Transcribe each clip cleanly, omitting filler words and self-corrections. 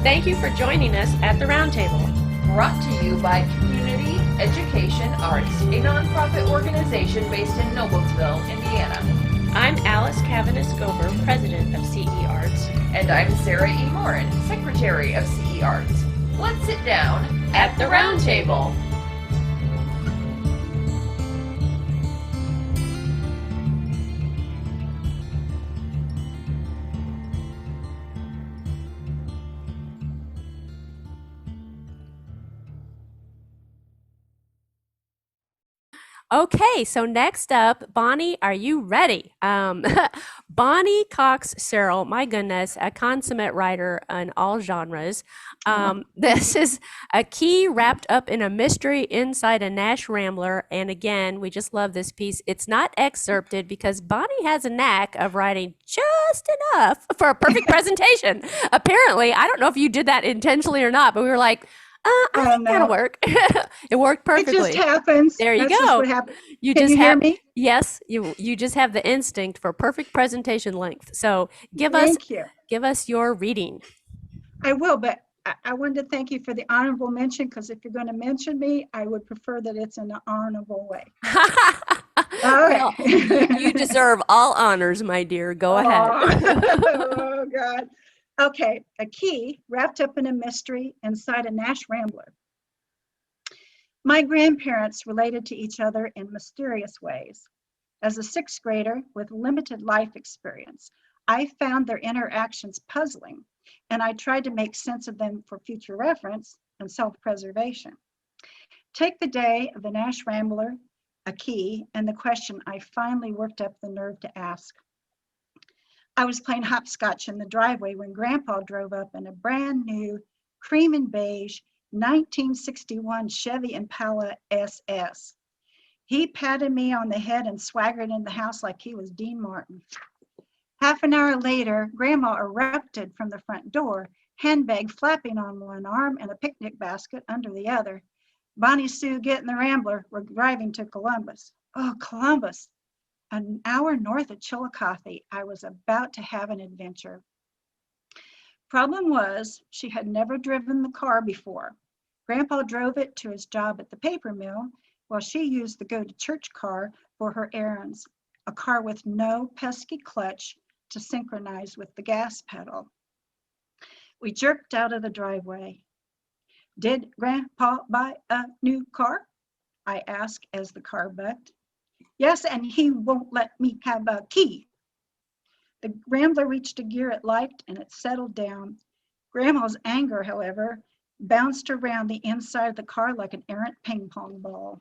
Thank you for joining us at the Roundtable. Brought to you by Community Education Arts, a nonprofit organization based in Noblesville, Indiana. I'm Alice Cavanis-Gober, president of CEArts. And I'm Sarah E. Morin, secretary of CEArts. Let's sit down at the Roundtable. Okay, so next up, Bonnie, are you ready? Bonnie Cox Searle, my goodness, a consummate writer in all genres. This is a key wrapped up in a mystery inside a Nash Rambler. And again, we just love this piece. It's not excerpted because Bonnie has a knack of writing just enough for a perfect presentation. Apparently, I don't know if you did that intentionally or not, but we were like, I think that'll work. It worked perfectly. It just happens. There you That's go. Just what happens. You Can just you hear have me? Yes, you just have the instinct for perfect presentation length. So give us your reading. I will, but I wanted to thank you for the honorable mention, because if you're going to mention me, I would prefer that it's in an honorable way. Well, you deserve all honors, my dear. Go ahead. Oh, God. Okay, a key wrapped up in a mystery inside a Nash Rambler. My grandparents related to each other in mysterious ways. As a sixth grader with limited life experience, I found their interactions puzzling, and I tried to make sense of them for future reference and self-preservation. Take the day of the Nash Rambler, a key, and the question I finally worked up the nerve to ask. I was playing hopscotch in the driveway when Grandpa drove up in a brand new cream and beige 1961 Chevy Impala SS. He patted me on the head and swaggered in the house like he was Dean Martin. Half an hour later, Grandma erupted from the front door, handbag flapping on one arm and a picnic basket under the other. Bonnie Sue, get in the Rambler. We're driving to Columbus. Oh, Columbus. An hour north of Chillicothe. I was about to have an adventure. Problem was, she had never driven the car before. Grandpa drove it to his job at the paper mill, while she used the go-to-church car for her errands, a car with no pesky clutch to synchronize with the gas pedal. We jerked out of the driveway. Did Grandpa buy a new car? I asked as the car bucked. Yes, and he won't let me have a key. The Rambler reached a gear it liked and it settled down. Grandma's anger, however, bounced around the inside of the car like an errant ping pong ball.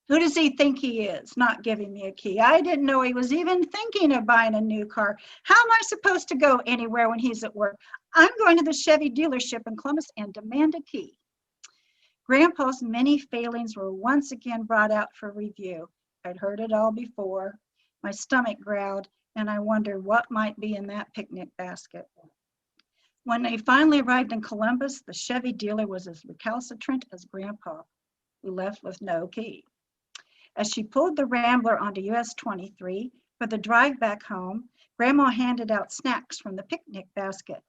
Who does he think he is, not giving me a key? I didn't know he was even thinking of buying a new car. How am I supposed to go anywhere when he's at work? I'm going to the Chevy dealership in Columbus and demand a key. Grandpa's many failings were once again brought out for review. I'd heard it all before. My stomach growled, and I wondered what might be in that picnic basket. When they finally arrived in Columbus, the Chevy dealer was as recalcitrant as Grandpa, who left with no key. As she pulled the Rambler onto US 23 for the drive back home, Grandma handed out snacks from the picnic basket.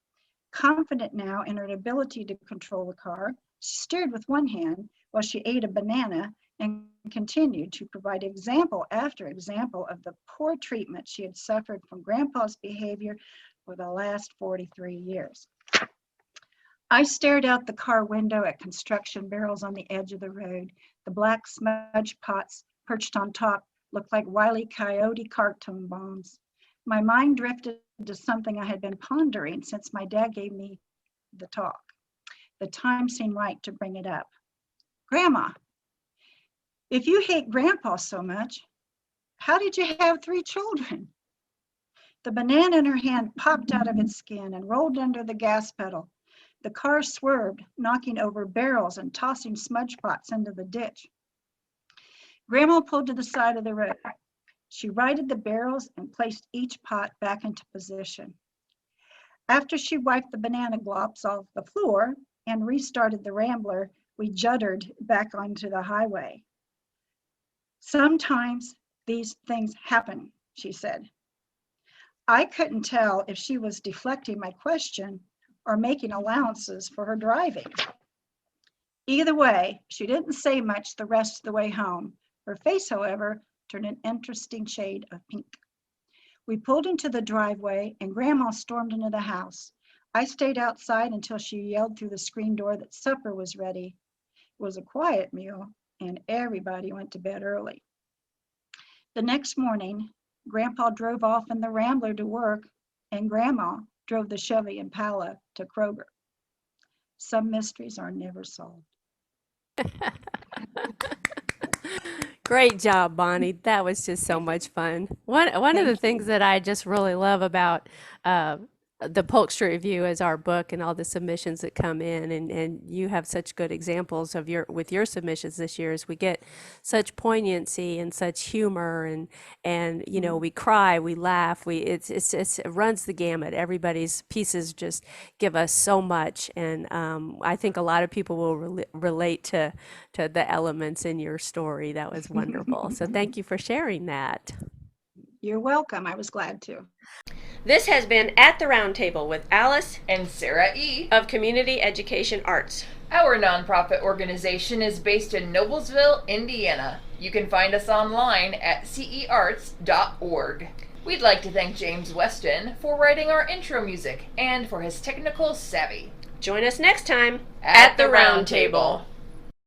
Confident now in her ability to control the car, she steered with one hand while she ate a banana and continued to provide example after example of the poor treatment she had suffered from Grandpa's behavior for the last 43 years. I stared out the car window at construction barrels on the edge of the road. The black smudge pots perched on top looked like Wile E. Coyote cartoon bombs. My mind drifted to something I had been pondering since my dad gave me the talk. The time seemed right to bring it up. Grandma, if you hate Grandpa so much, how did you have 3 children? The banana in her hand popped out of its skin and rolled under the gas pedal. The car swerved, knocking over barrels and tossing smudge pots into the ditch. Grandma pulled to the side of the road. She righted the barrels and placed each pot back into position. After she wiped the banana glops off the floor and restarted the Rambler, we juddered back onto the highway. Sometimes these things happen, she said. I couldn't tell if she was deflecting my question or making allowances for her driving. Either way, she didn't say much the rest of the way home. Her face, however, turned an interesting shade of pink. We pulled into the driveway and Grandma stormed into the house. I stayed outside until she yelled through the screen door that supper was ready. It was a quiet meal and everybody went to bed early. The next morning, Grandpa drove off in the Rambler to work and Grandma drove the Chevy Impala to Kroger. Some mysteries are never solved. Great job, Bonnie. That was just so much fun. One of the things that I just really love about the Polk Street Review is our book and all the submissions that come in, and you have such good examples of with your submissions this year. As we get such poignancy and such humor, and you know, we cry, we laugh, it runs the gamut. Everybody's pieces just give us so much, and I think a lot of people will relate to the elements in your story. That was wonderful. So thank you for sharing that. You're welcome. I was glad to. This has been At the Round Table with Alice And Sarah E. of Community Education Arts. Our nonprofit organization is based in Noblesville, Indiana. You can find us online at CEArts.org. We'd like to thank James Weston for writing our intro music and for his technical savvy. Join us next time At the Round Table.